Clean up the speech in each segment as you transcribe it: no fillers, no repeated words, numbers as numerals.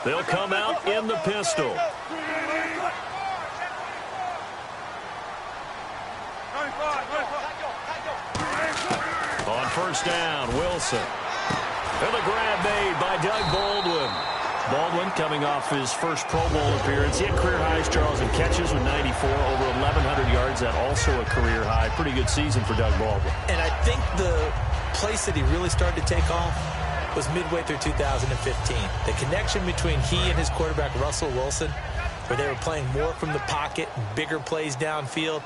They'll come out in the pistol. On first down, Wilson. And the grab made by Doug Baldwin. Baldwin coming off his first Pro Bowl appearance. He had career highs, Charles, in catches with 94, over 1,100 yards. That also a career high. Pretty good season for Doug Baldwin. And I think the place that he really started to take off was midway through 2015. The connection between he and his quarterback, Russell Wilson, where they were playing more from the pocket, bigger plays downfield,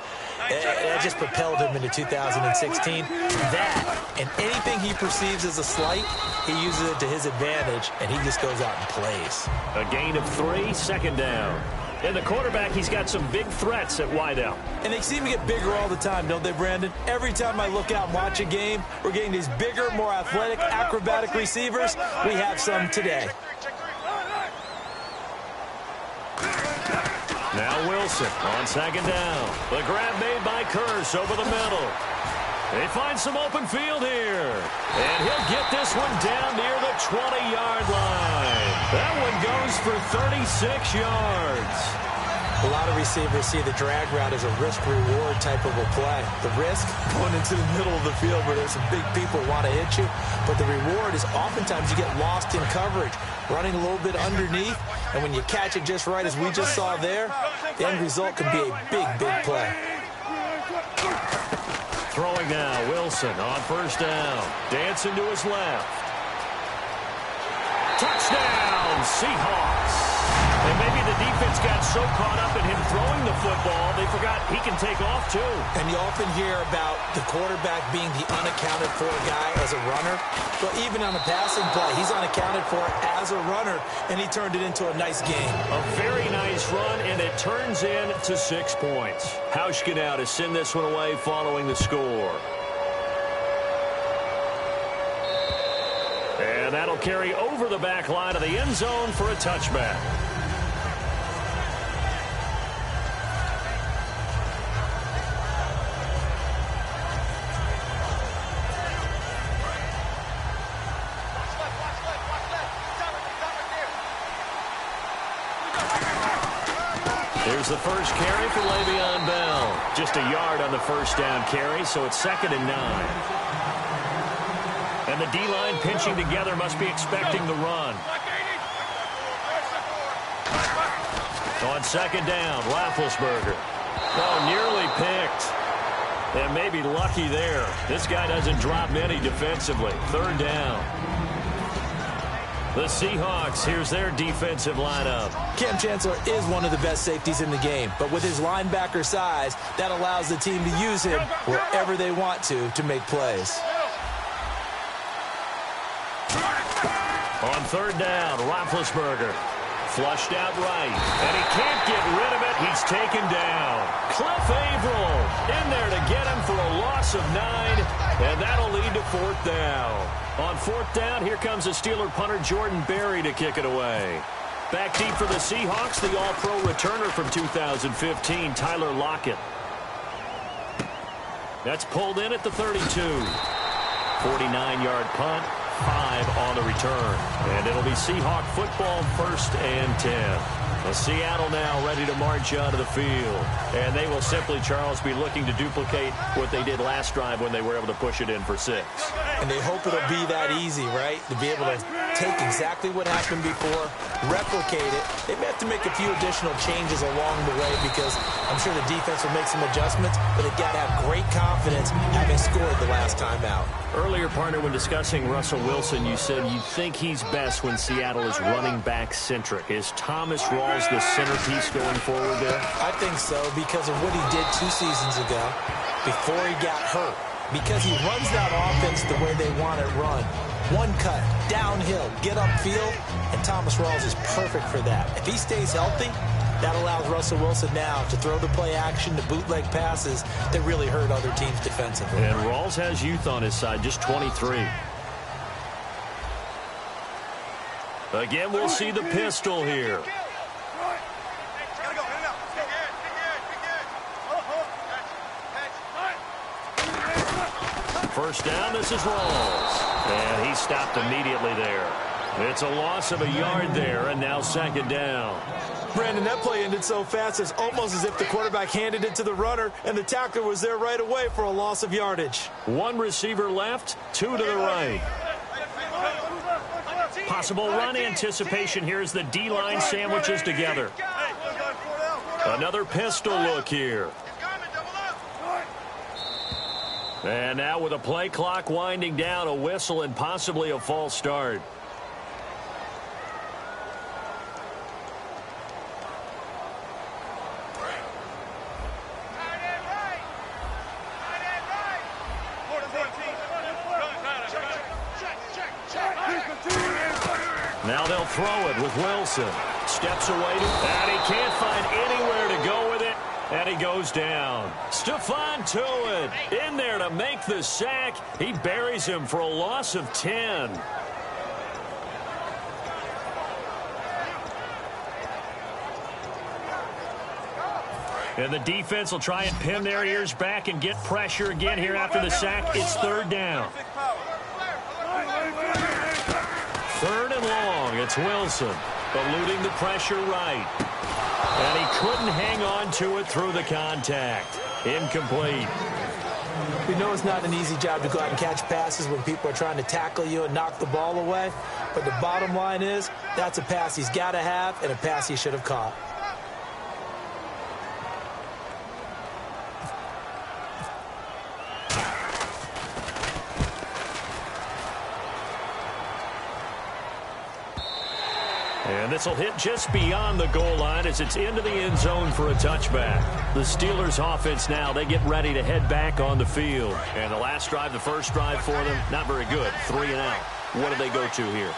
that just propelled him into 2016. That, and anything he perceives as a slight, he uses it to his advantage, and he just goes out and plays. A gain of 3, second down. And the quarterback, he's got some big threats at wideout. And they seem to get bigger all the time, don't they, Brandon? Every time I look out and watch a game, we're getting these bigger, more athletic, acrobatic receivers. We have some today. Now Wilson on second down. The grab made by Kearse over the middle. They find some open field here. And he'll get this one down near the 20-yard line. That one goes for 36 yards. A lot of receivers see the drag route as a risk-reward type of a play. The risk, going into the middle of the field where there's some big people want to hit you. But the reward is oftentimes you get lost in coverage, running a little bit underneath. And when you catch it just right, as we just saw there, the end result can be a big, big play. Throwing now, Wilson on first down. Dancing to his left. Touchdown, Seahawks. And maybe the defense got so caught up in him throwing the football, they forgot he can take off too. And you often hear about the quarterback being the unaccounted for guy as a runner. But even on a passing play, he's unaccounted for as a runner, and he turned it into a nice game. A very nice run, and it turns into 6 points. Hauschka now to send this one away following the score. And that'll carry over the back line of the end zone for a touchback. Here's the first carry for Le'Veon Bell. Just a yard on the first down carry, so it's 2nd and 9. And the D-line pinching together must be expecting the run. On second down, Roethlisberger. Oh, nearly picked. And maybe lucky there. This guy doesn't drop many defensively. 3rd down. The Seahawks, here's their defensive lineup. Cam Chancellor is one of the best safeties in the game, but with his linebacker size, that allows the team to use him wherever they want to make plays. On 3rd down, Roethlisberger. Flushed out right, and he can't get rid of it. He's taken down. Cliff Averill in there to get him for a loss of 9, and that'll lead to 4th down. On 4th down, here comes the Steeler punter Jordan Berry to kick it away. Back deep for the Seahawks, the All-Pro returner from 2015, Tyler Lockett. That's pulled in at the 32. 49-yard punt. 5 on the return. And it'll be Seahawk football, 1st and 10. Well, Seattle now ready to march onto the field. And they will simply, Charles, be looking to duplicate what they did last drive when they were able to push it in for 6. And they hope it'll be that easy, right? To be able to take exactly what happened before, replicate it. They may have to make a few additional changes along the way because I'm sure the defense will make some adjustments, but they've got to have great confidence having scored the last time out. Earlier, partner, when discussing Russell Wilson, you said you think he's best when Seattle is running back centric. Is Thomas Rawls the centerpiece going forward there? I think so because of what he did 2 seasons ago before he got hurt. Because he runs that offense the way they want it run. One cut, downhill, get upfield, and Thomas Rawls is perfect for that. If he stays healthy, that allows Russell Wilson now to throw the play action, the bootleg passes that really hurt other teams defensively. And Rawls has youth on his side, just 23. Again, we'll see the pistol here. First down, this is Rawls. And he stopped immediately there. It's a loss of a yard there, and now second down. Brandon, that play ended so fast, it's almost as if the quarterback handed it to the runner, and the tackler was there right away for a loss of yardage. One receiver left, two to the right. Possible run anticipation here as the D-line sandwiches together. Another pistol look here. And now with a play clock winding down, a whistle and possibly a false start. Now they'll throw it with Wilson. Steps away, and he can't find anywhere to go with it, and he goes down. Stephon Tuitt in there to make the sack. He buries him for a loss of 10. And the defense will try and pin their ears back and get pressure again here after the sack. It's third down. Third and long. It's Wilson eluding the pressure right. And he couldn't hang on to it through the contact. Incomplete. We know it's not an easy job to go out and catch passes when people are trying to tackle you and knock the ball away. But the bottom line is that's a pass he's got to have and a pass he should have caught. And this will hit just beyond the goal line as it's into the end zone for a touchback. The Steelers offense now, they get ready to head back on the field. And the last drive, the first drive for them, not very good. 3 and out. What do they go to here?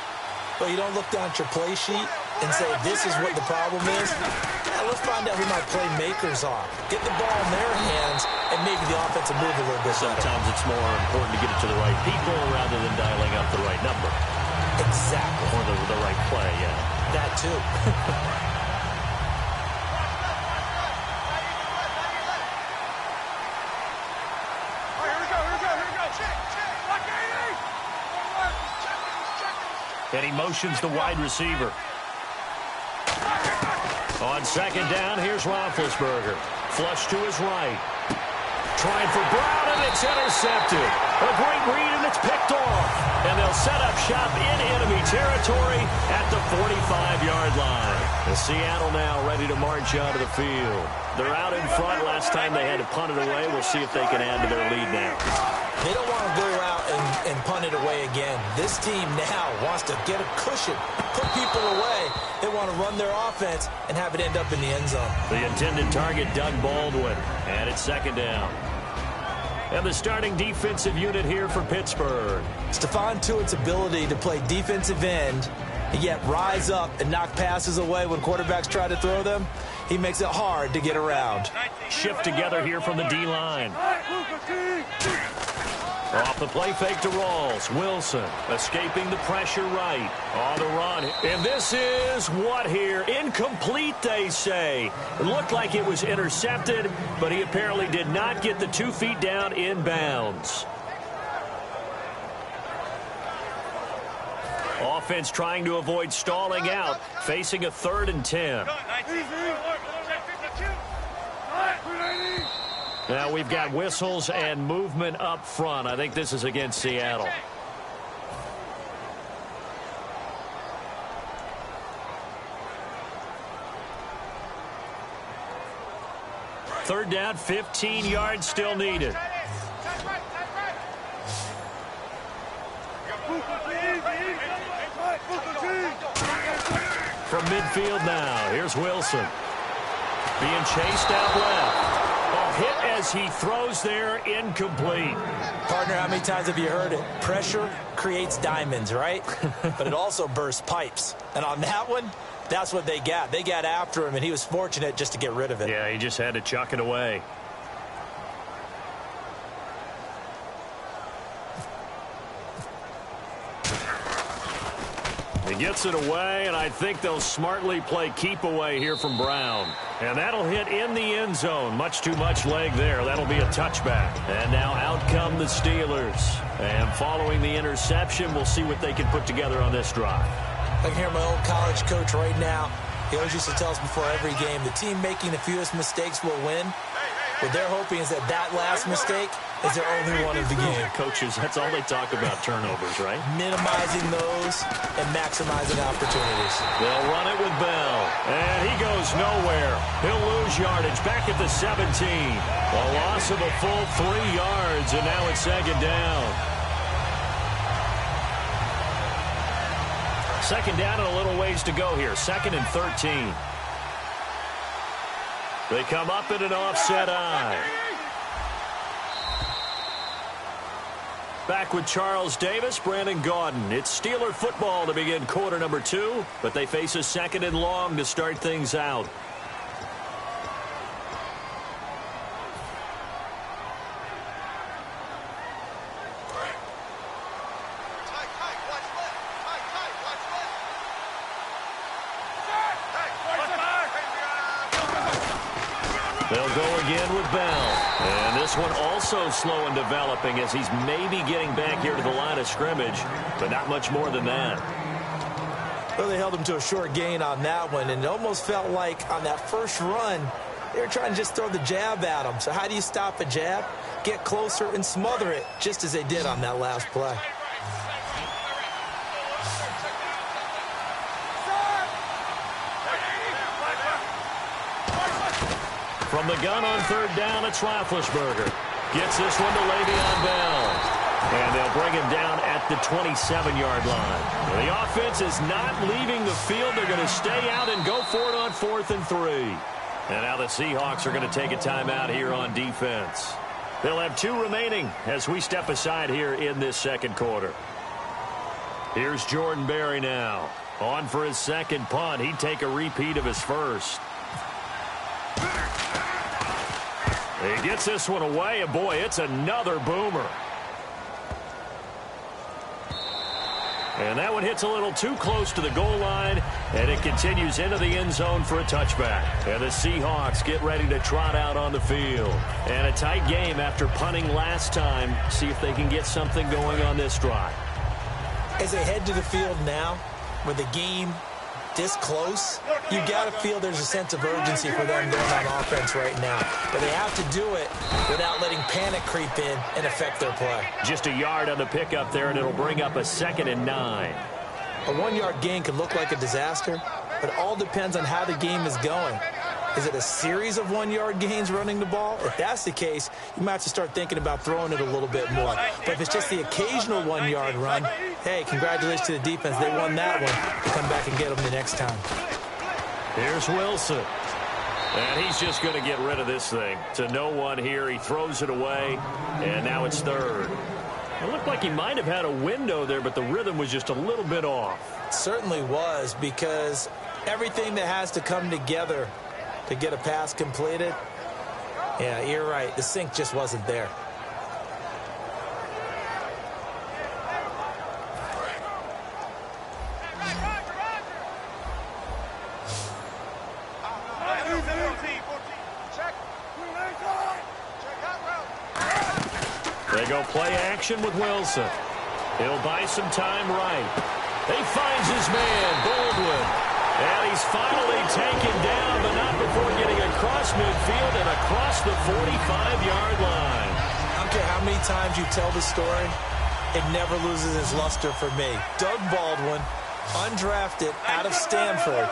Well, you don't look down at your play sheet and say, this is what the problem is. Now, let's find out who my playmakers are. Get the ball in their hands and maybe the offense will move a little bit. Sometimes it's more important to get it to the right people rather than dialing up the right number. Exactly. Or the right play, yeah. That too. And he motions the wide receiver. On second down, here's Roethlisberger. Flush to his right. Trying for Brown, and it's intercepted. A great read, and it's picked off. And they'll set up shop in enemy territory at the 45-yard line. And Seattle now ready to march out of the field. They're out in front. Last time they had to punt it away. We'll see if they can add to their lead now. They don't want to go out and punt it away again. This team now wants to get a cushion, put people away. They want to run their offense and have it end up in the end zone. The intended target, Doug Baldwin. And it's second down. And the starting defensive unit here for Pittsburgh. Stephon Tuitt's ability to play defensive end and yet rise up and knock passes away when quarterbacks try to throw them, he makes it hard to get around. Shift together here from the D-line. Off the play fake to Rawls. Wilson escaping the pressure right. On the run. And this is what here? Incomplete, they say. It looked like it was intercepted, but he apparently did not get the 2 feet down in bounds. Offense trying to avoid stalling out, facing a 3rd and 10. Now we've got whistles and movement up front. I think this is against Seattle. Third down, 15 yards still needed. From midfield now, here's Wilson. Being chased out left. Hit as he throws there, incomplete. Partner, how many times have you heard it? Pressure creates diamonds, right? But it also bursts pipes. And on that one, that's what they got. They got after him, and he was fortunate just to get rid of it. Yeah, he just had to chuck it away. He gets it away, and I think they'll smartly play keep away here from Brown. And that'll hit in the end zone. Much too much leg there. That'll be a touchback. And now out come the Steelers. And following the interception, we'll see what they can put together on this drive. I can hear my old college coach right now. He always used to tell us before every game, the team making the fewest mistakes will win. What they're hoping is that last mistake is their only one of the game. Yeah, coaches, that's all they talk about, turnovers, right? Minimizing those and maximizing opportunities. They'll run it with Bell. And he goes nowhere. He'll lose yardage back at the 17. A loss of a full 3 yards, and now it's second down. Second down and a little ways to go here. 2nd and 13. They come up in an offset eye. Back with Charles Davis, Brandon Gaudin. It's Steeler football to begin quarter number 2, but they face a 2nd and long to start things out. They'll go again with Bell. And this one also slow in developing as he's maybe getting back here to the line of scrimmage, but not much more than that. Well, they held him to a short gain on that one, and it almost felt like on that first run, they were trying to just throw the jab at him. So how do you stop a jab? Get closer and smother it, just as they did on that last play. From the gun on 3rd down, it's Roethlisberger. Gets this one to Le'Veon Bell. And they'll bring him down at the 27-yard line. The offense is not leaving the field. They're going to stay out and go for it on 4th and 3. And now the Seahawks are going to take a timeout here on defense. They'll have 2 remaining as we step aside here in this second quarter. Here's Jordan Berry now. On for his second punt. He'd take a repeat of his first. He gets this one away, and boy, it's another boomer. And that one hits a little too close to the goal line, and it continues into the end zone for a touchback. And the Seahawks get ready to trot out on the field. And a tight game after punting last time. See if they can get something going on this drive. As they head to the field now, with the game this close, you got to feel there's a sense of urgency for them going on offense right now. But they have to do it without letting panic creep in and affect their play. Just a yard on the pickup there, and it'll bring up a 2nd and 9. A 1-yard gain could look like a disaster, but it all depends on how the game is going. Is it a series of 1-yard gains running the ball? If that's the case, you might have to start thinking about throwing it a little bit more. But if it's just the occasional 1-yard run, hey, congratulations to the defense. They won that one. Come back and get them the next time. Here's Wilson. And he's just going to get rid of this thing. To no one here. He throws it away, and now it's 3rd. It looked like he might have had a window there, but the rhythm was just a little bit off. It certainly was, because everything that has to come together to get a pass completed, yeah, you're right. The sync just wasn't there. They go play action with Wilson. He'll buy some time right. He finds his man, Baldwin. And he's finally taken down, but not before getting across midfield and across the 45-yard line. I don't care how many times you tell the story, it never loses its luster for me. Doug Baldwin, undrafted out of Stanford,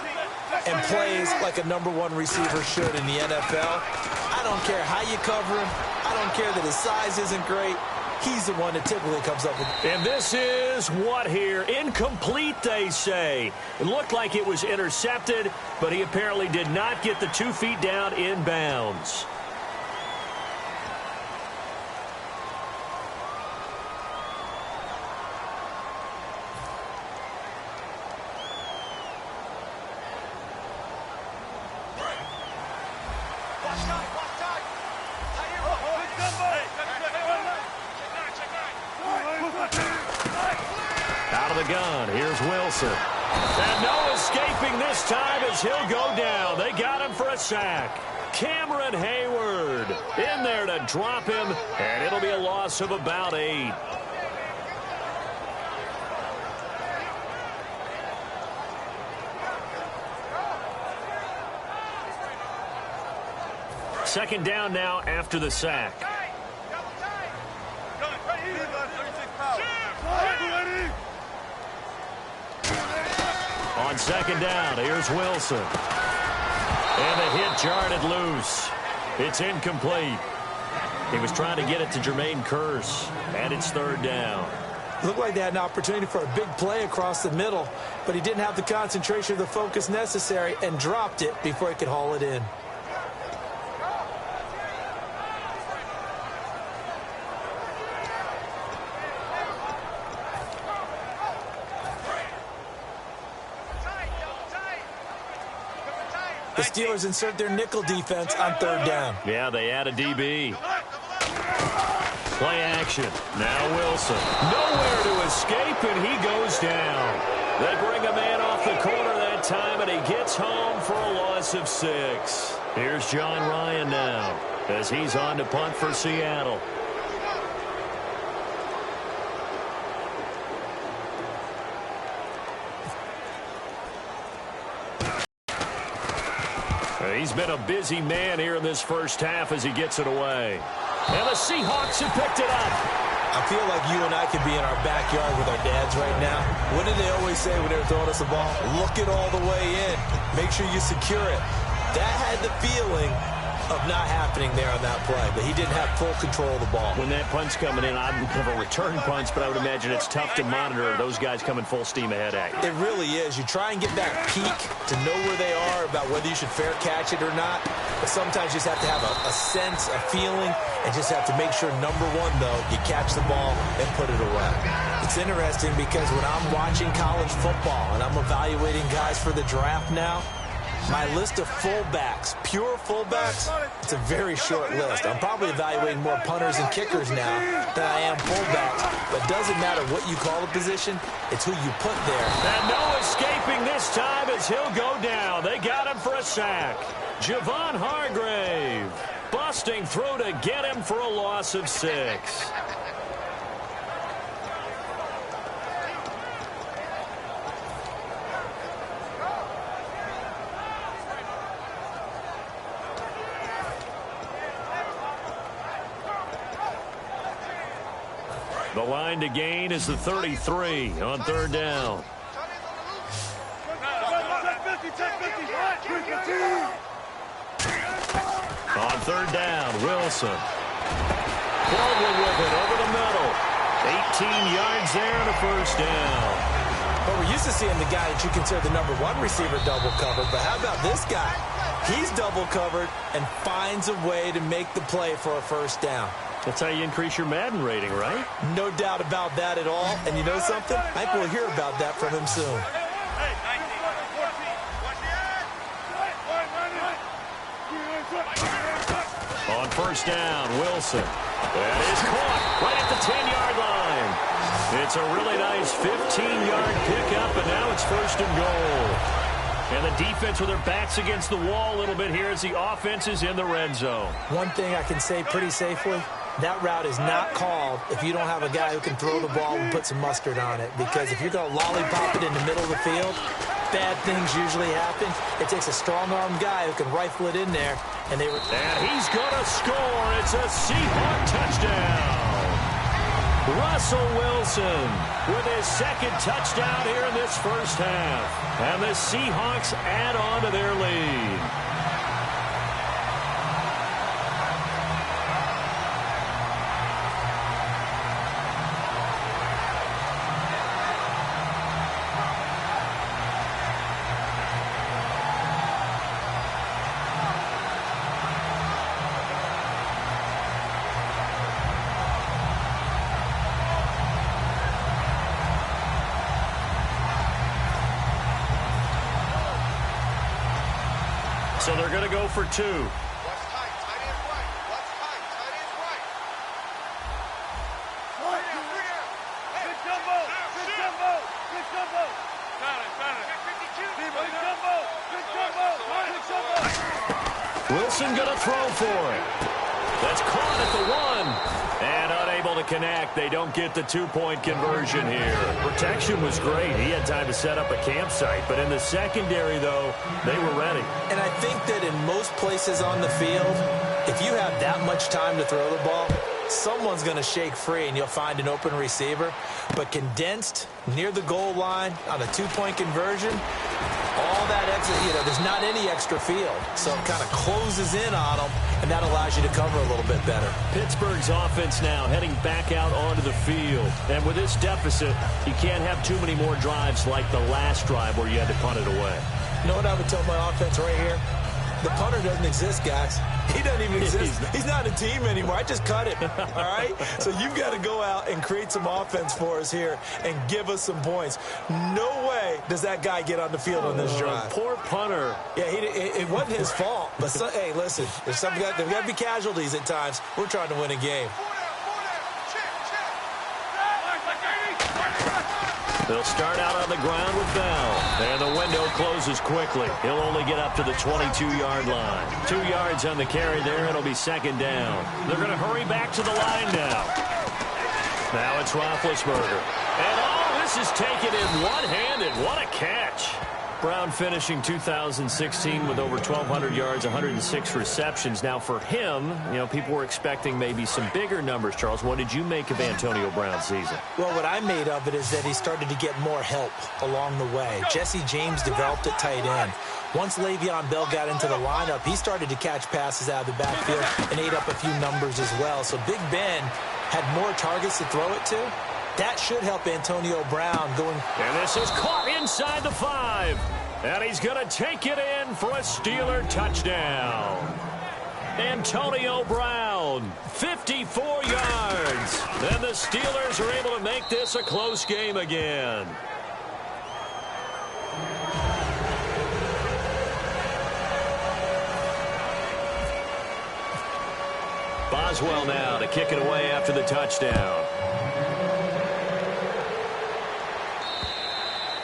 and plays like a #1 receiver should in the NFL. I don't care how you cover him. I don't care that his size isn't great. He's the one that typically comes up with. And this is what here? Incomplete, they say. It looked like it was intercepted, but he apparently did not get the 2 feet down in bounds. Out of the gun, here's Wilson. And no escaping this time as he'll go down. They got him for a sack. Cameron Hayward in there to drop him, and it'll be a loss of about 8. Second down now after the sack. On second down, here's Wilson. And the hit jarred it loose. It's incomplete. He was trying to get it to Jermaine Kearse, and it's third down. Looked like they had an opportunity for a big play across the middle, but he didn't have the concentration or the focus necessary and dropped it before he could haul it in. The Steelers insert their nickel defense on third down. Yeah, they add a DB. Play action. Now Wilson. Nowhere to escape, and he goes down. They bring a man off the corner that time, and he gets home for a loss of 6. Here's John Ryan now as he's on to punt for Seattle. He's been a busy man here in this first half as he gets it away. And the Seahawks have picked it up. I feel like you and I could be in our backyard with our dads right now. What did they always say when they were throwing us the ball? Look it all the way in. Make sure you secure it. That had the feeling of not happening there on that play, but he didn't have full control of the ball. When that punt's coming in, I would never return punts, but I would imagine it's tough to monitor those guys coming full steam ahead at you. It really is. You try and get that peek to know where they are about whether you should fair catch it or not, but sometimes you just have to have a sense, a feeling, and just have to make sure, number one, though, you catch the ball and put it away. It's interesting because when I'm watching college football and I'm evaluating guys for the draft now, my list of fullbacks, pure fullbacks, it's a very short list. I'm probably evaluating more punters and kickers now than I am fullbacks. But it doesn't matter what you call the position, it's who you put there. And no escaping this time as he'll go down. They got him for a sack. Javon Hargrave busting through to get him for a loss of 6. The line to gain is the 33 on third down. On third down, Wilson. Baldwin with it over the middle. 18 yards there and a first down. Well, we're used to seeing the guy that you consider the number one receiver double covered, but how about this guy? He's double covered and finds a way to make the play for a first down. That's how you increase your Madden rating, right? No doubt about that at all. And you know something? I think we'll hear about that from him soon. On first down, Wilson. That is caught right at the 10-yard line. It's a really nice 15-yard pickup, and now it's first and goal. And the defense with their backs against the wall a little bit here as the offense is in the red zone. One thing I can say pretty safely, that route is not called if you don't have a guy who can throw the ball and put some mustard on it. Because if you're going to lollipop it in the middle of the field, bad things usually happen. It takes a strong-armed guy who can rifle it in there. And he's going to score. It's a Seahawk touchdown. Russell Wilson with his second touchdown here in this first half. And the Seahawks add on to their lead. So they're going to go for 2. What's tight? Tight end right. What's tight? Tight end right. Bring out. Good jumbo. Good jumbo. Good jumbo. Got it. Good jumbo. Good jumbo. Good jumbo. Wilson going to throw for it. That's caught at the 1. And unable to connect. They don't get the 2-point conversion here. Protection was great. He had time to set up a campsite. But in the secondary, though, they were ready. And I think that in most places on the field, If you have that much time to throw the ball, someone's going to shake free and you'll find an open receiver. But condensed near the goal line on a two-point conversion, all that extra, there's not any extra field. So it kind of closes in on them, and that allows you to cover a little bit better. Pittsburgh's offense now heading back out onto the field. And with this deficit, you can't have too many more drives like the last drive where you had to punt it away. You know what I would tell my offense right here? The punter doesn't exist, guys. He doesn't even exist. He's not a team anymore. I just cut him, all right? So you've got to go out and create some offense for us here and give us some points. No way does that guy get on the field on this drive. Poor punter. Yeah, it wasn't his fault. But, hey, listen, there's got to be casualties at times. We're trying to win a game. They'll start out on the ground with Bell. And the window closes quickly. He'll only get up to the 22-yard line. 2 yards on the carry there. It'll be second down. They're going to hurry back to the line now. Now it's Roethlisberger. And this is taken in one-handed. What a catch. Brown finishing 2016 with over 1,200 yards, 106 receptions. Now for him, people were expecting maybe some bigger numbers, Charles. What did you make of Antonio Brown's season? Well, what I made of it is that he started to get more help along the way. Jesse James developed at tight end. Once Le'Veon Bell got into the lineup, he started to catch passes out of the backfield and ate up a few numbers as well. So Big Ben had more targets to throw it to. That should help Antonio Brown going. And this is caught inside the 5. And he's going to take it in for a Steeler touchdown. Antonio Brown, 54 yards. And the Steelers are able to make this a close game again. Boswell now to kick it away after the touchdown.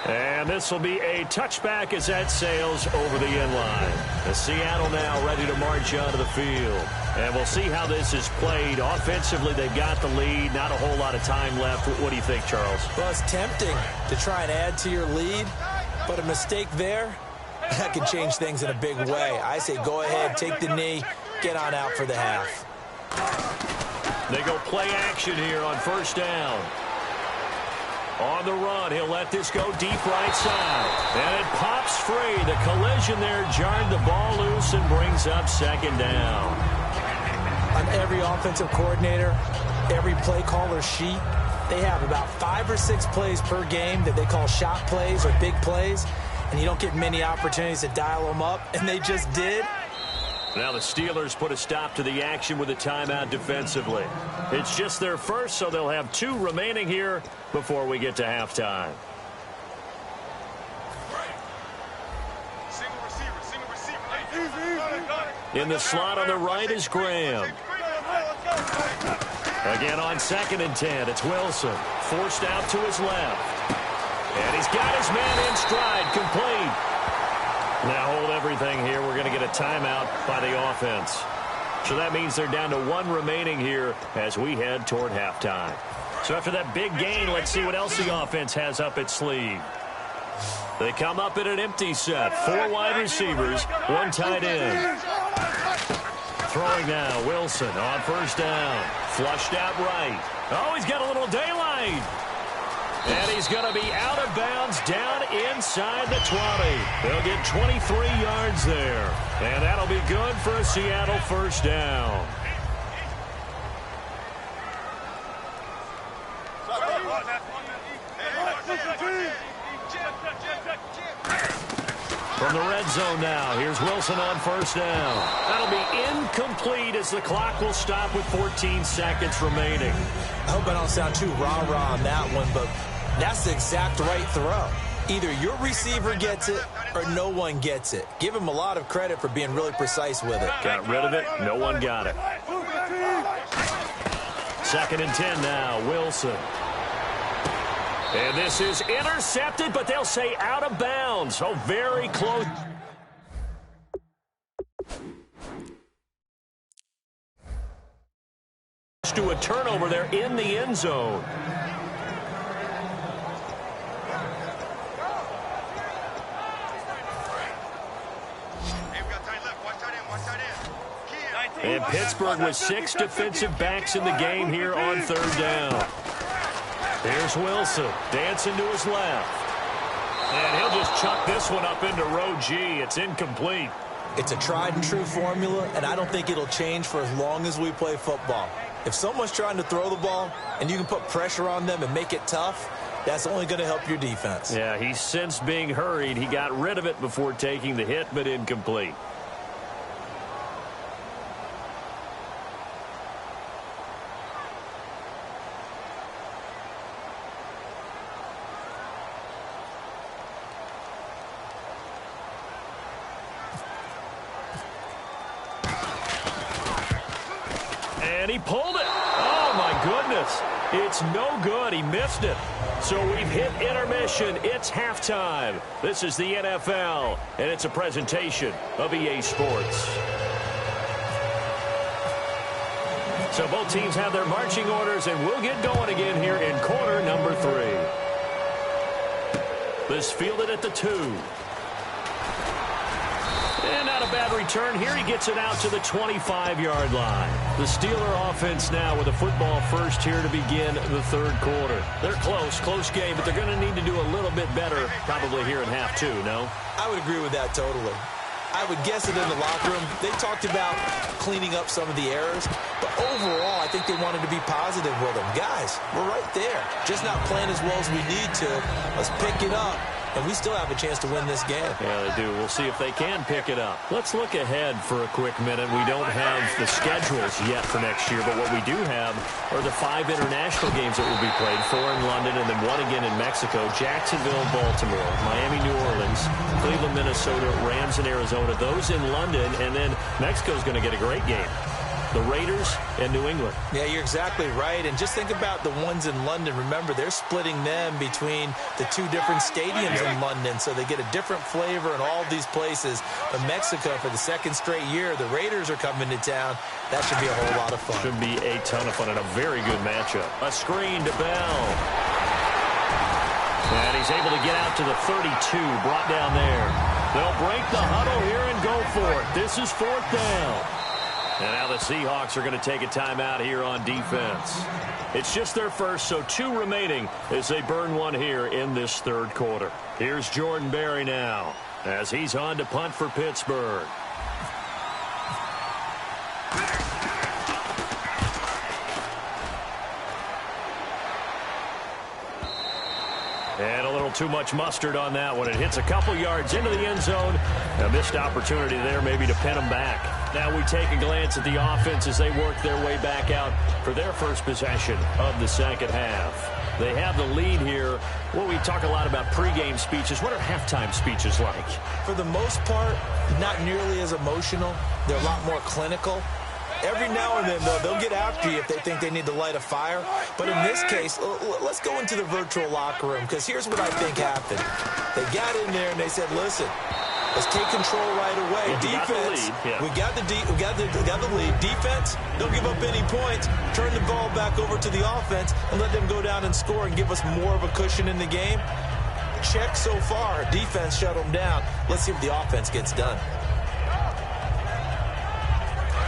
And this will be a touchback as that sails over the end line. The Seattle now ready to march onto the field. And we'll see how this is played. Offensively, they've got the lead. Not a whole lot of time left. What do you think, Charles? Well, it's tempting to try and add to your lead, but a mistake there, that can change things in a big way. I say go ahead, take the knee, get on out for the half. They go play action here on first down. On the run, he'll let this go deep right side. And it pops free. The collision there jarred the ball loose and brings up second down. On every offensive coordinator, every play caller sheet, they have about 5 or 6 plays per game that they call shot plays or big plays. And you don't get many opportunities to dial them up, and they just did. Now the Steelers put a stop to the action with a timeout defensively. It's just their first, so they'll have 2 remaining here before we get to halftime. In the slot on the right is Graham. Again on 2nd and 10, it's Wilson. Forced out to his left. And he's got his man in stride, complete. Now hold everything here. We're going to get a timeout by the offense. So that means they're down to 1 remaining here as we head toward halftime. So after that big gain, let's see what else the offense has up its sleeve. They come up in an empty set. 4 wide receivers, 1 tight end. Throwing now, Wilson on first down. Flushed out right. Oh, he's got a little daylight. And he's going to be out of bounds down inside the 20. They'll get 23 yards there. And that'll be good for a Seattle first down. From the red zone now, here's Wilson on first down. That'll be incomplete as the clock will stop with 14 seconds remaining. I hope I don't sound too rah-rah on that one, but that's the exact right throw. Either your receiver gets it or no one gets it. Give him a lot of credit for being really precise with it. Got rid of it. No one got it. 2nd and 10 now, Wilson. And this is intercepted, but they'll say out of bounds. So very close. To a turnover there in the end zone. And Pittsburgh with 6 defensive backs in the game here on third down. Here's Wilson dancing to his left. And he'll just chuck this one up into row G. It's incomplete. It's a tried-and-true formula, and I don't think it'll change for as long as we play football. If someone's trying to throw the ball and you can put pressure on them and make it tough, that's only going to help your defense. Yeah, he sensed being hurried. He got rid of it before taking the hit, but incomplete. And he pulled it. Oh, my goodness. It's no good. He missed it. So we've hit intermission. It's halftime. This is the NFL, and it's a presentation of EA Sports. So both teams have their marching orders, and we'll get going again here in quarter number 3. This fielded at the 2. And not a bad return here. He gets it out to the 25-yard line. The Steeler offense now with a football first here to begin the third quarter. They're close game, but they're going to need to do a little bit better probably here in half 2, no? I would agree with that totally. I would guess it in the locker room. They talked about cleaning up some of the errors, but overall, I think they wanted to be positive with them. Guys, we're right there. Just not playing as well as we need to. Let's pick it up. And we still have a chance to win this game. Yeah, they do. We'll see if they can pick it up. Let's look ahead for a quick minute. We don't have the schedules yet for next year, but what we do have are the 5 international games that will be played, 4 in London and then 1 again in Mexico, Jacksonville, Baltimore, Miami, New Orleans, Cleveland, Minnesota, Rams, and Arizona. Those in London, and then Mexico's going to get a great game. The Raiders and New England. Yeah, you're exactly right. And just think about the ones in London. Remember, they're splitting them between the 2 different stadiums in London, so they get a different flavor in all these places. But Mexico, for the 2nd straight year, the Raiders are coming to town. That should be a whole lot of fun. Should be a ton of fun and a very good matchup. A screen to Bell. And he's able to get out to the 32, brought down there. They'll break the huddle here and go for it. This is 4th down. And now the Seahawks are going to take a timeout here on defense. It's just their first, so 2 remaining as they burn one here in this third quarter. Here's Jordan Berry now as he's on to punt for Pittsburgh. And a little too much mustard on that one. It hits a couple yards into the end zone. A missed opportunity there maybe to pin them back. Now we take a glance at the offense as they work their way back out for their first possession of the second half. They have the lead here. Well, we talk a lot about pregame speeches. What are halftime speeches like? For the most part, not nearly as emotional. They're a lot more clinical. Every now and then, though, they'll get after you if they think they need to light a fire. But in this case, let's go into the virtual locker room, because here's what I think happened. They got in there and they said, listen, let's take control right away. Defense, we got the lead. Defense, don't give up any points. Turn the ball back over to the offense and let them go down and score and give us more of a cushion in the game. Check so far. Defense shut them down. Let's see what the offense gets done.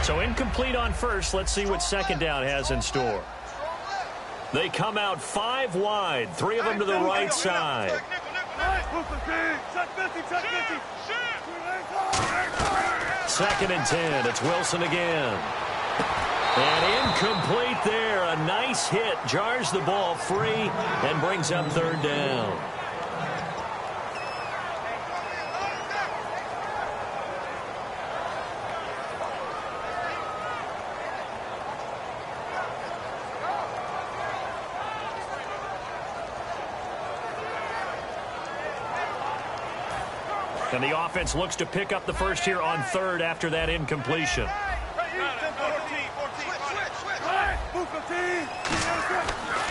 So incomplete on first. Let's see what second down has in store. They come out 5 wide, 3 of them to the right side. Second and 10. It's Wilson again. And incomplete there. A nice hit. Jars the ball free and brings up third down. And the offense looks to pick up the first here on third after that incompletion.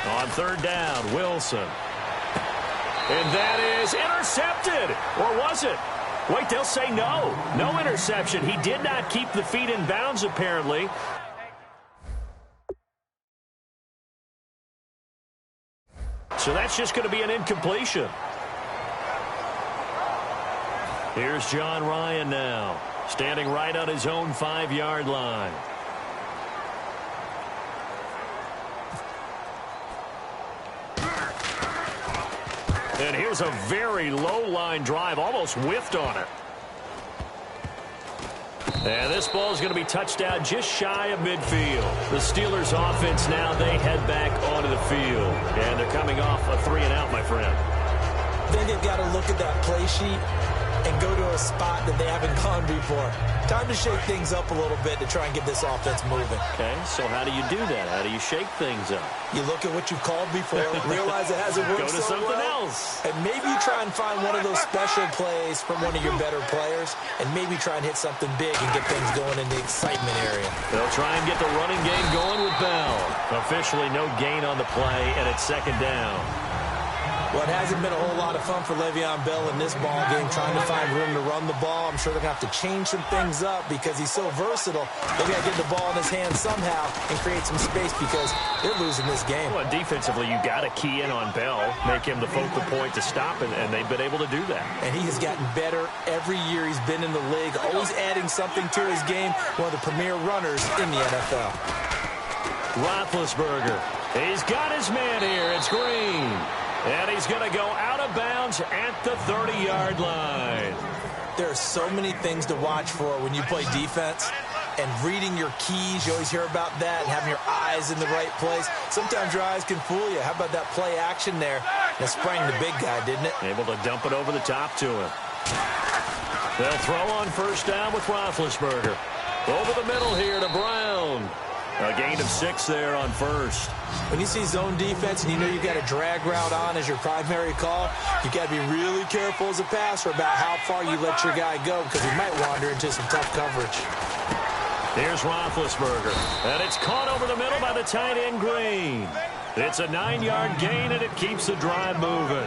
On third down, Wilson. And that is intercepted. Or was it? Wait, they'll say no. No interception. He did not keep the feet in bounds, apparently. So that's just going to be an incompletion. Here's John Ryan now, standing right on his own 5-yard line. And here's a very low line drive, almost whiffed on it. And this ball is going to be touched out just shy of midfield. The Steelers offense now, they head back onto the field. And they're coming off a 3-and-out, my friend. Then they've got to look at that play sheet and go to a spot that they haven't gone before. Time to shake things up a little bit to try and get this offense moving. Okay, so how do you do that? How do you shake things up? You look at what you've called before, realize it hasn't worked Go to so something well, else. and maybe you try and find one of those special plays from one of your better players, and maybe try and hit something big and get things going in the excitement area. They'll try and get the running game going with Bell. Officially no gain on the play, and it's second down. Well, it hasn't been a whole lot of fun for Le'Veon Bell in this ball game, trying to find room to run the ball. I'm sure they're going to have to change some things up because he's so versatile. They've got to get the ball in his hands somehow and create some space because they're losing this game. Well, defensively, you got to key in on Bell, make him the focal point to stop, and they've been able to do that. And he has gotten better every year he's been in the league, always adding something to his game, one of the premier runners in the NFL. Roethlisberger, he's got his man here. It's Green. And he's going to go out of bounds at the 30-yard line. There are so many things to watch for when you play defense. And reading your keys, you always hear about that, and having your eyes in the right place. Sometimes your eyes can fool you. How about that play action there? That sprang the big guy, didn't it? Able to dump it over the top to him. They'll throw on first down with Roethlisberger. Over the middle here to Brown. A gain of 6 there on first. When you see zone defense and you know you've got a drag route on as your primary call, you've got to be really careful as a passer about how far you let your guy go because he might wander into some tough coverage. Here's Roethlisberger. And it's caught over the middle by the tight end Green. It's a 9-yard gain, and it keeps the drive moving.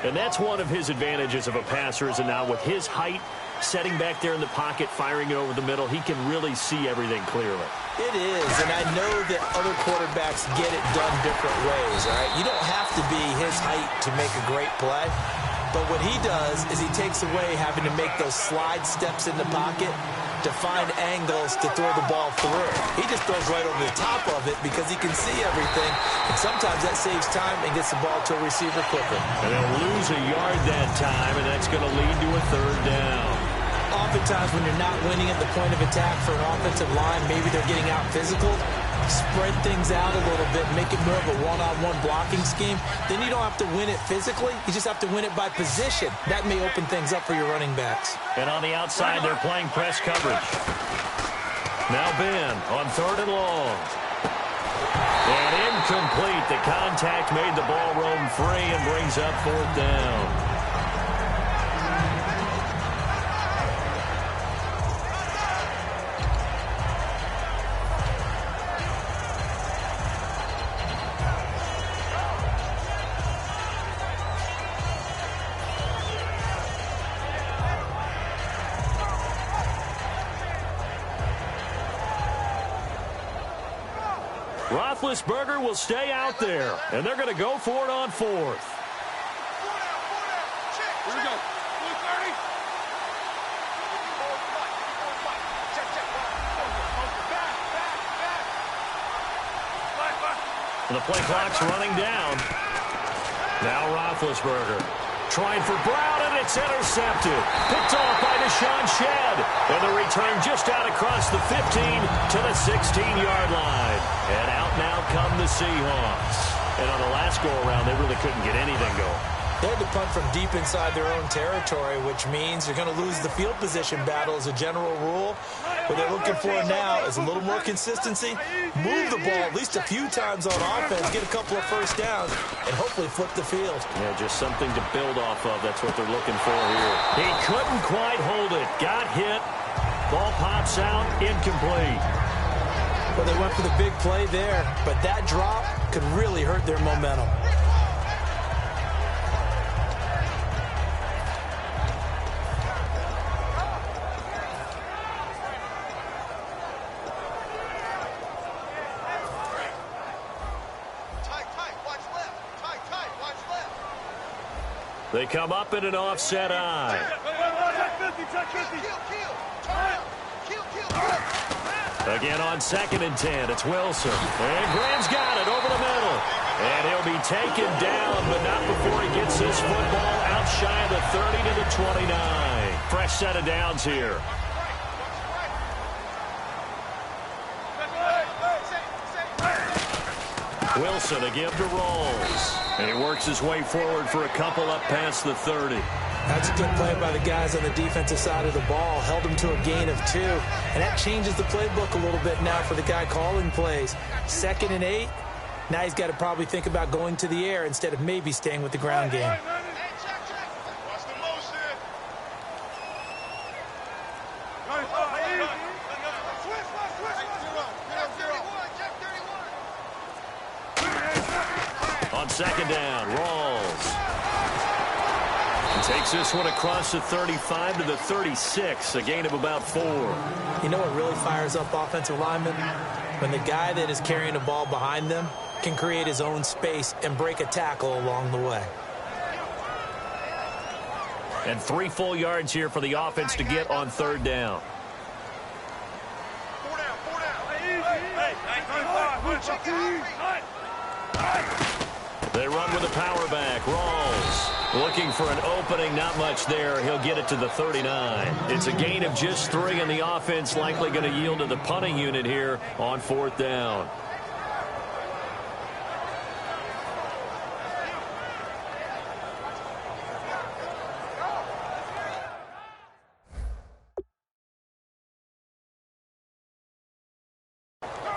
And that's one of his advantages of a passer, is now with his height, setting back there in the pocket, firing it over the middle, he can really see everything clearly. It is, and I know that other quarterbacks get it done different ways, all right? You don't have to be his height to make a great play, but what he does is he takes away having to make those slide steps in the pocket to find angles to throw the ball through. He just throws right over the top of it because he can see everything, and sometimes that saves time and gets the ball to a receiver quicker. And they'll lose a yard that time, and that's going to lead to a third down. Oftentimes when you're not winning at the point of attack for an offensive line, maybe they're getting out physical, spread things out a little bit, make it more of a one-on-one blocking scheme. Then you don't have to win it physically. You just have to win it by position. That may open things up for your running backs. And on the outside, they're playing press coverage. Now Ben on 3rd and long. And incomplete. The contact made the ball roam free and brings up 4th down. Roethlisberger will stay out there, and they're going to go for it on 4th. Here we go. 430. And the play clock's running down. Now Roethlisberger trying for Brown, and it's intercepted. Picked off by Deshaun Shedd. And the return just out across the 15 to the 16-yard line. And out now come the Seahawks. And on the last go-around, they really couldn't get anything going. They had to punt from deep inside their own territory, which means you're going to lose the field position battle as a general rule. What they're looking for now is a little more consistency, move the ball at least a few times on offense, get a couple of first downs, and hopefully flip the field. Yeah, just something to build off of. That's what they're looking for here. He couldn't quite hold it. Got hit. Ball pops out. Incomplete. Well, they went for the big play there, but that drop could really hurt their momentum. They come up in an offset eye. Again on 2nd and 10, it's Wilson. And Graham's got it over the middle. And he'll be taken down, but not before he gets this football out shy of the 30 to the 29. Fresh set of downs here. Wilson, a give to Rolls. And he works his way forward for a couple up past the 30. That's a good play by the guys on the defensive side of the ball. Held him to a gain of 2. And that changes the playbook a little bit now for the guy calling plays. 2nd and 8. Now he's got to probably think about going to the air instead of maybe staying with the ground game. On 2nd down, Rawls. He takes this one across the 35 to the 36, a gain of about 4. You know what really fires up offensive linemen? When the guy that is carrying the ball behind them can create his own space and break a tackle along the way. And 3 full yards here for the offense to get on 3rd down. They run with a power back. Rawls looking for an opening. Not much there. He'll get it to the 39. It's a gain of just 3, and the offense likely going to yield to the punting unit here on 4th down.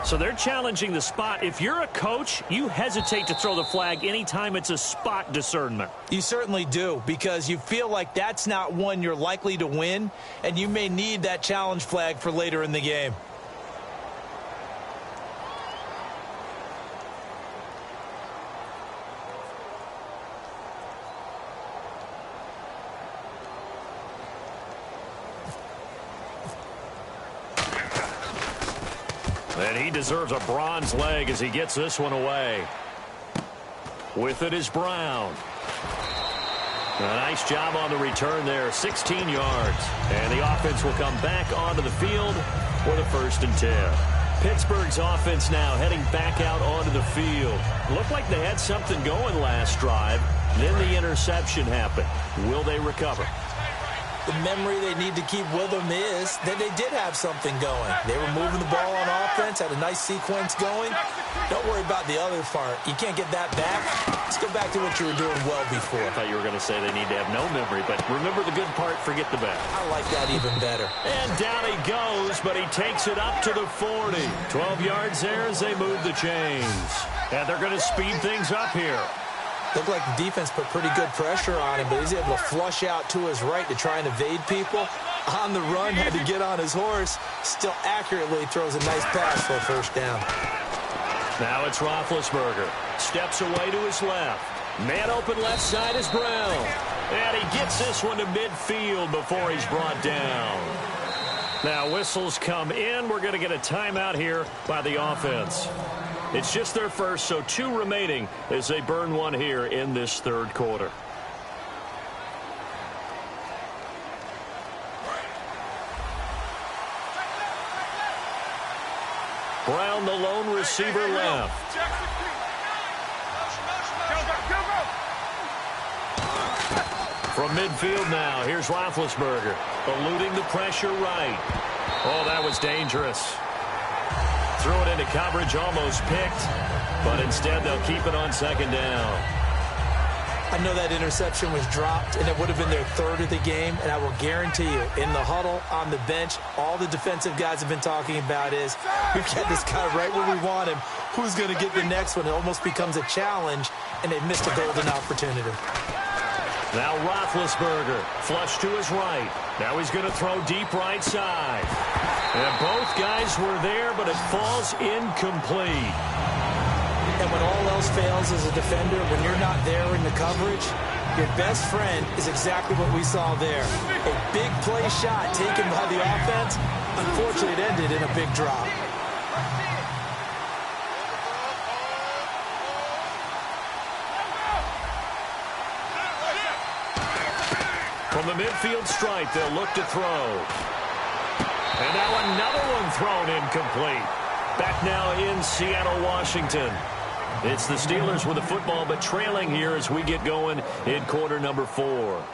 So they're challenging the spot. If you're a coach, you hesitate to throw the flag anytime it's a spot discernment. You certainly do, because you feel like that's not one you're likely to win, and you may need that challenge flag for later in the game. And he deserves a bronze leg as he gets this one away. With it is Brown. A nice job on the return there, 16 yards. And the offense will come back onto the field for the 1st and 10. Pittsburgh's offense now heading back out onto the field. Looked like they had something going last drive. Then the interception happened. Will they recover? The memory they need to keep with them is that they did have something going. They were moving the ball on offense, had a nice sequence going. Don't worry about the other part. You can't get that back. Let's go back to what you were doing well before. I thought you were going to say they need to have no memory, but remember the good part, forget the bad. I like that even better. And down he goes, but he takes it up to the 40. 12 yards there as they move the chains. And they're going to speed things up here. Looked like the defense put pretty good pressure on him, but he's able to flush out to his right to try and evade people. On the run, had to get on his horse. Still accurately throws a nice pass for a 1st down. Now it's Roethlisberger. Steps away to his left. Man open left side is Brown. And he gets this one to midfield before he's brought down. Now whistles come in. We're going to get a timeout here by the offense. It's just their first, so 2 remaining as they burn one here in this 3rd quarter. Brown, the lone receiver left. From midfield now, here's Roethlisberger, eluding the pressure right. Oh, that was dangerous. Threw it into coverage, almost picked, but instead they'll keep it on 2nd down. I know that interception was dropped, and it would have been their 3rd of the game, and I will guarantee you, in the huddle, on the bench, all the defensive guys have been talking about is, we've got this guy right where we want him. Who's going to get the next one? It almost becomes a challenge, and they've missed a golden opportunity. Now Roethlisberger, flush to his right. Now he's going to throw deep right side. And both guys were there, but it falls incomplete. And when all else fails as a defender, when you're not there in the coverage, your best friend is exactly what we saw there. A big play shot taken by the offense. Unfortunately, it ended in a big drop. From the midfield stripe, they'll look to throw. And now another one thrown incomplete. Back now in Seattle, Washington. It's the Steelers with the football, but trailing here as we get going in quarter number 4.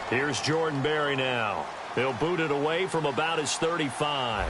Here's Jordan Berry now. He'll boot it away from about his 35.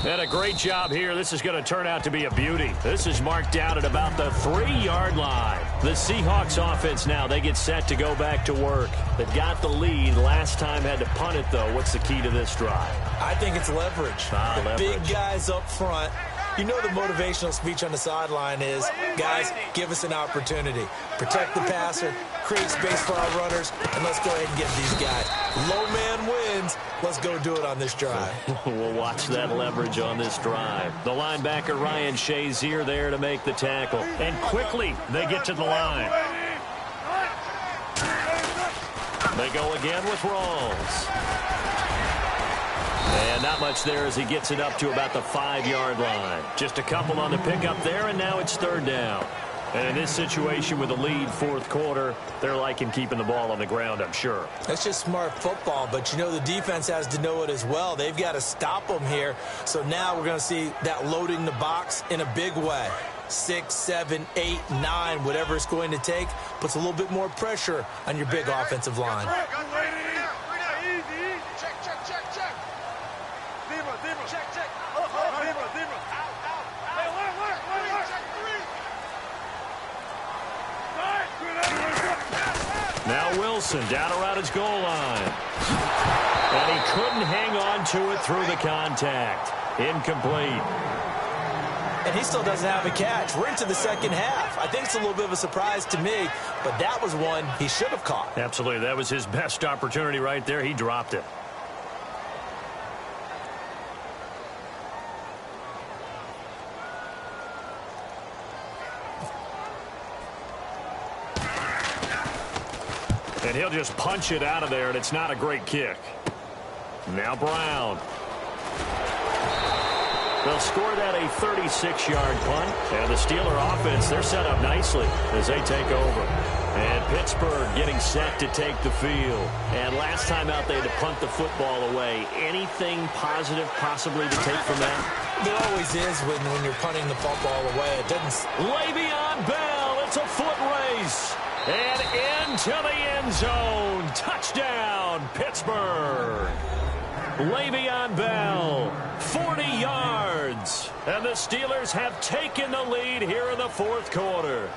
And a great job here. This is going to turn out to be a beauty. This is marked out at about the 3-yard line. The Seahawks offense now, they get set to go back to work. They've got the lead. Last time had to punt it, though. What's the key to this drive? I think it's leverage. The big guys up front. You know the motivational speech on the sideline is, guys, give us an opportunity. Protect the passer, create space for our runners, and let's go ahead and get these guys. Low man wins. Let's go do it on this drive. We'll watch that leverage on this drive. The linebacker, Ryan Shazier, there to make the tackle. And quickly, they get to the line. They go again with Rawls. And not much there as he gets it up to about the 5-yard line. Just a couple on the pickup there, and now it's 3rd down. And in this situation with the lead 4th quarter, they're liking keeping the ball on the ground, I'm sure. That's just smart football, but you know the defense has to know it as well. They've got to stop them here. So now we're going to see that loading the box in a big way. 6, 7, 8, 9, whatever it's going to take, puts a little bit more pressure on your big offensive line. Now Wilson down around his goal line. And he couldn't hang on to it through the contact. Incomplete. And he still doesn't have a catch. We're into the second half. I think it's a little bit of a surprise to me, but that was one he should have caught. Absolutely. That was his best opportunity right there. He dropped it. And he'll just punch it out of there, and it's not a great kick. Now Brown. They'll score that a 36-yard punt. And the Steeler offense, they're set up nicely as they take over. And Pittsburgh getting set to take the field. And last time out, they had to punt the football away. Anything positive possibly to take from that? There always is when you're punting the football away. It doesn't... Le'Veon Bell, it's a foot race. And into the end zone. Touchdown, Pittsburgh. Le'Veon Bell, 40 yards. And the Steelers have taken the lead here in the 4th quarter.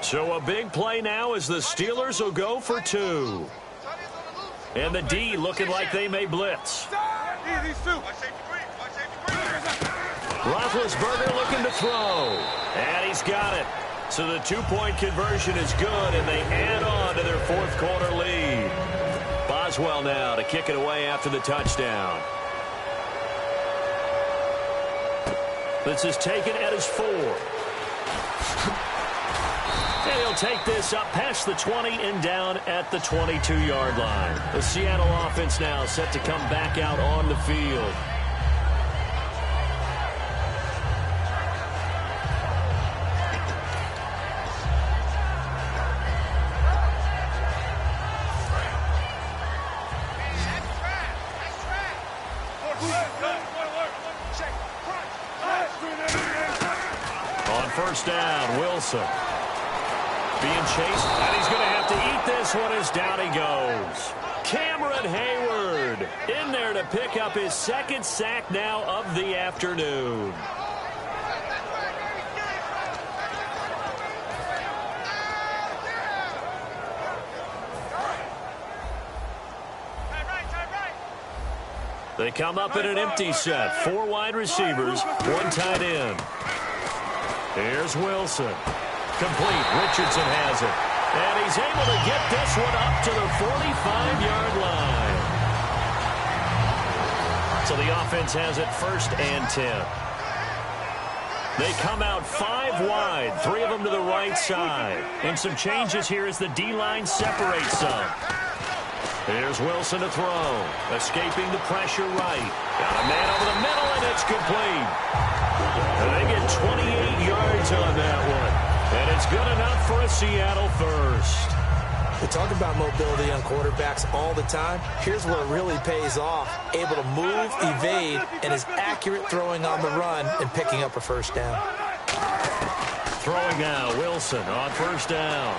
So a big play now as the Steelers will go for 2. And the D looking like they may blitz. Roethlisberger looking to throw. And he's got it. So the 2-point conversion is good, and they add on to their 4th quarter lead. Boswell now to kick it away after the touchdown. This is taken at his 4. And he'll take this up past the 20 and down at the 22-yard line. The Seattle offense now set to come back out on the field. First down, Wilson. Being chased, and he's going to have to eat this one as down he goes. Cameron Hayward in there to pick up his 2nd sack now of the afternoon. They come up in an empty set. 4 wide receivers, 1 tight end. Here's Wilson. Complete. Richardson has it. And he's able to get this one up to the 45-yard line. So the offense has it 1st and 10. They come out 5 wide, 3 of them to the right side. And some changes here as the D-line separates some. Here's Wilson to throw. Escaping the pressure right. Got a man over the middle, and it's complete. And they get 28 yards on that one. And it's good enough for a Seattle first. We talk about mobility on quarterbacks all the time. Here's where it really pays off. Able to move, evade, and is accurate throwing on the run and picking up a first down. Throwing now, Wilson on first down.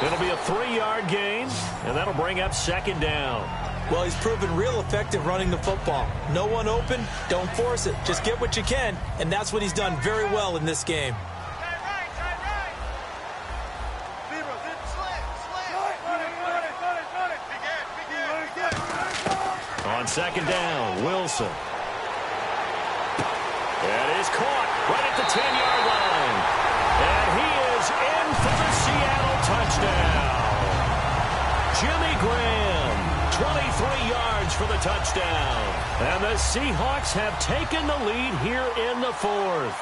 It'll be a 3-yard gain, and that'll bring up second down. Well, he's proven real effective running the football. No one open, don't force it. Just get what you can, and that's what he's done very well in this game. On second down, Wilson. That is caught right at the 10-yard line. And he is in for the Seattle touchdown. Jimmy Graham, 23 yards for the touchdown. And the Seahawks have taken the lead here in the 4th.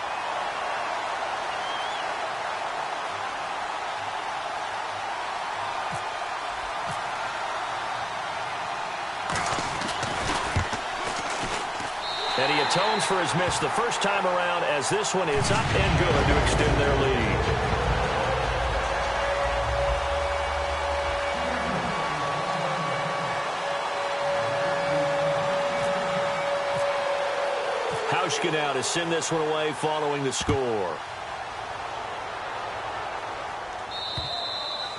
And he atones for his miss the first time around, as this one is up and good to extend their lead. Hauschka now to send this one away following the score.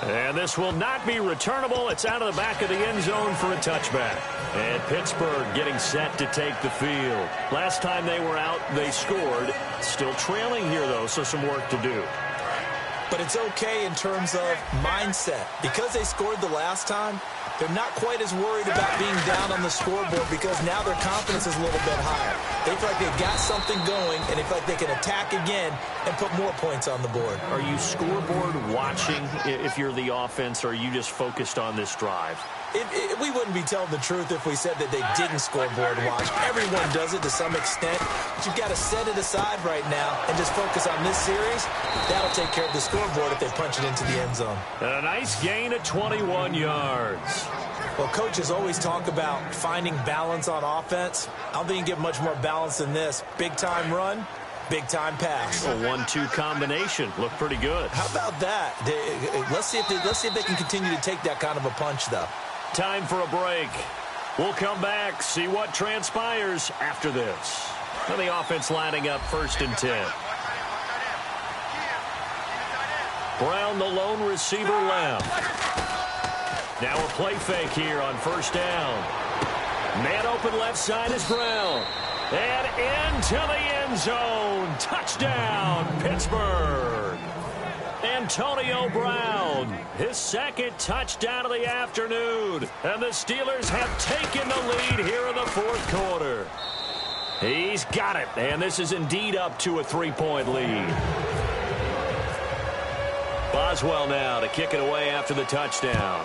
And this will not be returnable. It's out of the back of the end zone for a touchback. And Pittsburgh getting set to take the field. Last time they were out, they scored. Still trailing here, though, so some work to do. But it's okay in terms of mindset. Because they scored the last time, they're not quite as worried about being down on the scoreboard because now their confidence is a little bit higher. They feel like they've got something going, and they feel like they can attack again and put more points on the board. Are you scoreboard watching if you're the offense, or are you just focused on this drive? We wouldn't be telling the truth if we said that they didn't scoreboard watch. Everyone does it to some extent. But you've got to set it aside right now and just focus on this series. That'll take care of the scoreboard if they punch it into the end zone. And a nice gain of 21 yards. Well, coaches always talk about finding balance on offense. I don't think you get much more balance than this. Big-time run, big-time pass. A 1-2 combination. Looked pretty good. How about that? Let's see if they can continue to take that kind of a punch, though. Time for a break. We'll come back, see what transpires after this. And the offense lining up 1st and 10. Brown, the lone receiver, left. Now a play fake here on 1st down. Man open left side is Brown. And into the end zone. Touchdown, Pittsburgh. Antonio Brown, his 2nd touchdown of the afternoon. And the Steelers have taken the lead here in the 4th quarter. He's got it, and this is indeed up to a 3-point lead. Boswell now to kick it away after the touchdown.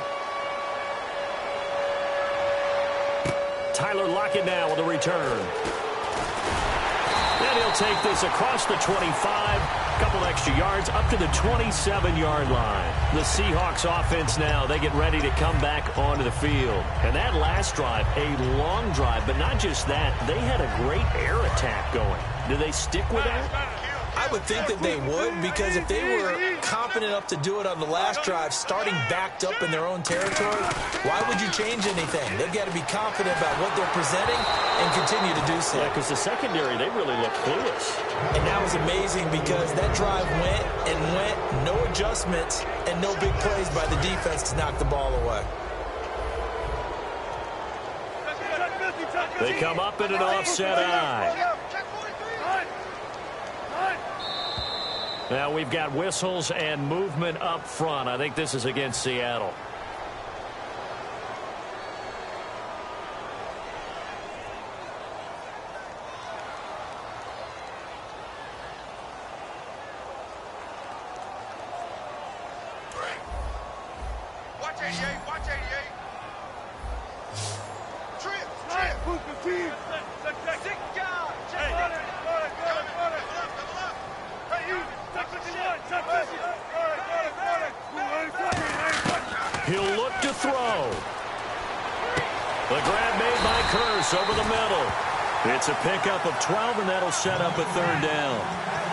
Tyler Lockett now with a return. And he'll take this across the 25. Couple extra yards up to the 27-yard line. The Seahawks offense now, they get ready to come back onto the field. And that last drive, a long drive, but not just that, they had a great air attack going. Do they stick with that? I would think that they would, because if they were confident enough to do it on the last drive, starting backed up in their own territory, why would you change anything? They've got to be confident about what they're presenting and continue to do so. Yeah, because the secondary, they really looked clueless. And that was amazing because that drive went and went, no adjustments, and no big plays by the defense to knock the ball away. They come up in an offset eye. Now we've got whistles and movement up front. I think this is against Seattle. Watch 88, watch 88. Trip. Push the team. Hey, The grab made by Curse over the middle. It's a pickup of 12, and that'll set up a third down.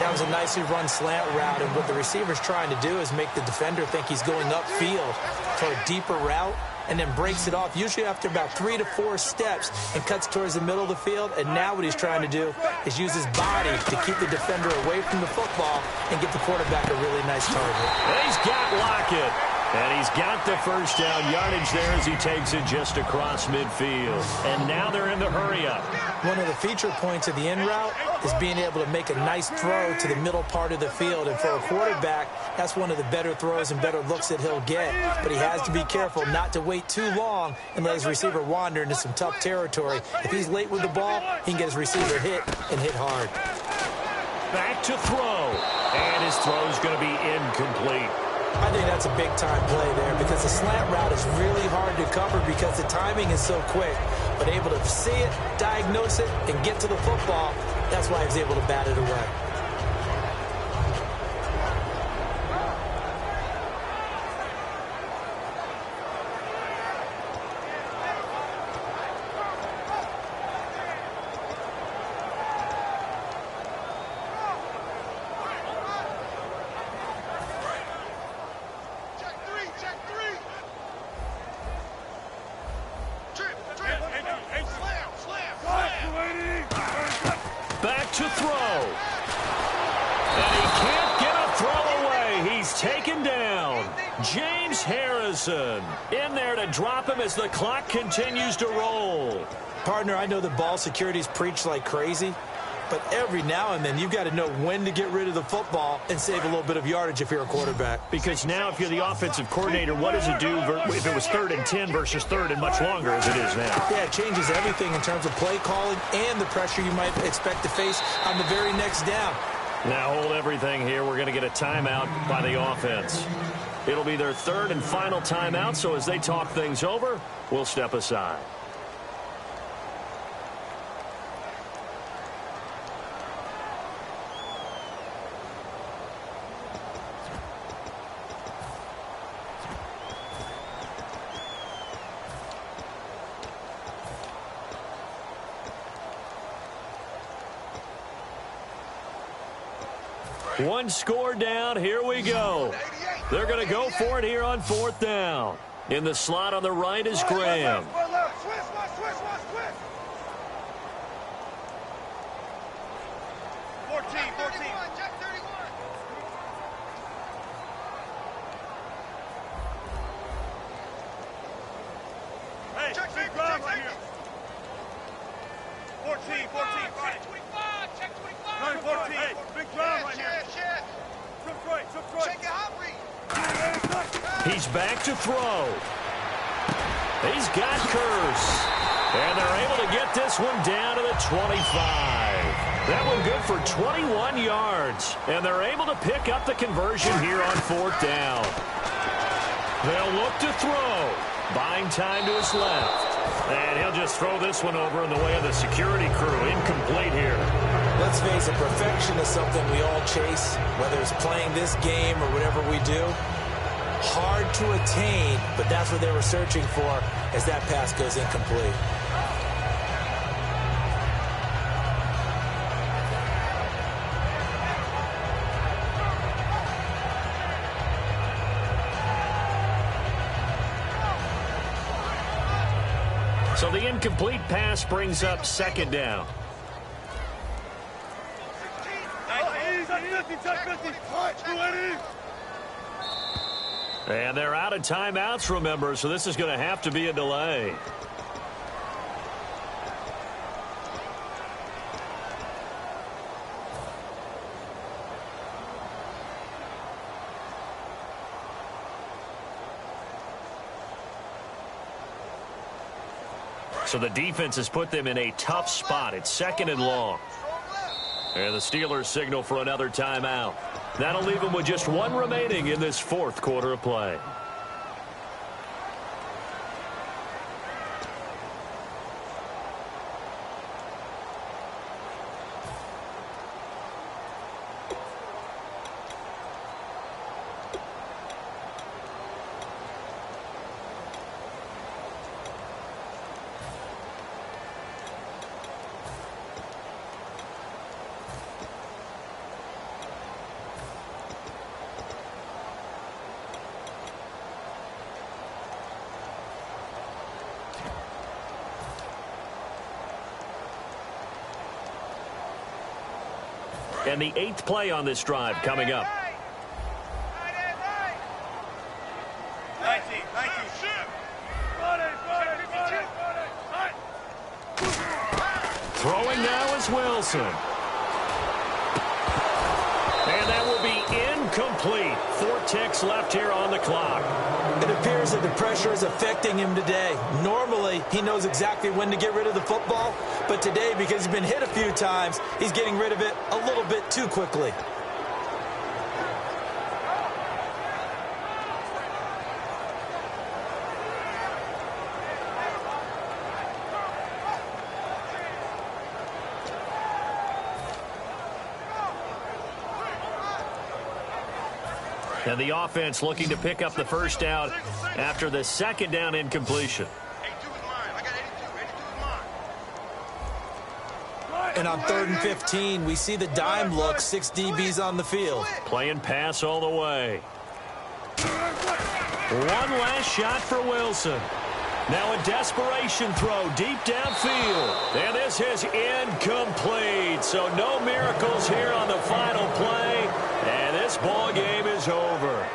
That was a nicely run slant route, and what the receiver's trying to do is make the defender think he's going upfield for a deeper route, and then breaks it off, usually after about 3 to 4 steps, and cuts towards the middle of the field. And now what he's trying to do is use his body to keep the defender away from the football and get the quarterback a really nice target. He's got Lockett, and he's got the first down yardage there as he takes it just across midfield. And now they're in the hurry-up. One of the feature points of the in route is being able to make a nice throw to the middle part of the field. And for a quarterback, that's one of the better throws and better looks that he'll get. But he has to be careful not to wait too long and let his receiver wander into some tough territory. If he's late with the ball, he can get his receiver hit and hit hard. Back to throw. And his throw's going to be incomplete. I think that's a big-time play there because the slant route is really hard to cover because the timing is so quick. But able to see it, diagnose it, and get to the football, that's why he was able to bat it away. Back to throw. And he can't get a throw away. He's taken down. James Harrison in there to drop him as the clock continues to roll. Partner, I know the ball security's preached like crazy, but every now and then you've got to know when to get rid of the football and save a little bit of yardage if you're a quarterback. Because now if you're the offensive coordinator, what does it do if it was 3rd and 10 versus 3rd and much longer as it is now? Yeah, it changes everything in terms of play calling and the pressure you might expect to face on the very next down. Now hold everything here. We're going to get a timeout by the offense. It'll be their 3rd and final timeout, so as they talk things over, we'll step aside. One score down. Here we go. They're going to go for it here on 4th down. In the slot on the right is Graham. Hey, check big drive right here. 14, right. Check 25. 14. Hey, big drive right here. Check it out, Reed. He's back to throw. He's got Curse. And they're able to get this one down to the 25. That one good for 21 yards. And they're able to pick up the conversion here on 4th down. They'll look to throw. Buying time to his left. And he'll just throw this one over in the way of the security crew. Incomplete here. Let's face it, perfection is something we all chase, whether it's playing this game or whatever we do. Hard to attain, but that's what they were searching for as that pass goes incomplete. So the incomplete pass brings up 2nd down. And they're out of timeouts, remember, so this is going to have to be a delay. So the defense has put them in a tough spot. It's 2nd and long. And the Steelers signal for another timeout. That'll leave them with just one remaining in this 4th quarter of play. And the 8th play on this drive coming up. 19. Throwing now is Wilson. And that will be incomplete. 4 ticks left here on the clock. It appears that the pressure is affecting him today. Normally, he knows exactly when to get rid of the football, but today, because he's been hit a few times, he's getting rid of it a little bit too quickly. And the offense looking to pick up the first down after the second down incompletion. And on 3rd and 15, we see the dime look, 6 DBs on the field. Playing pass all the way. One last shot for Wilson. Now a desperation throw deep downfield. And this is incomplete. So no miracles here on the final play. And this ball game is over.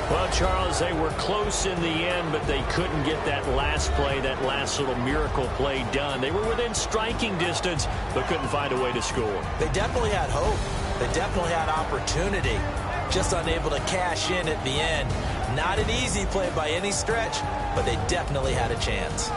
Well, Charles, they were close in the end, but they couldn't get that last play, that last little miracle play done. They were within striking distance, but couldn't find a way to score. They definitely had hope. They definitely had opportunity. Just unable to cash in at the end. Not an easy play by any stretch, but they definitely had a chance.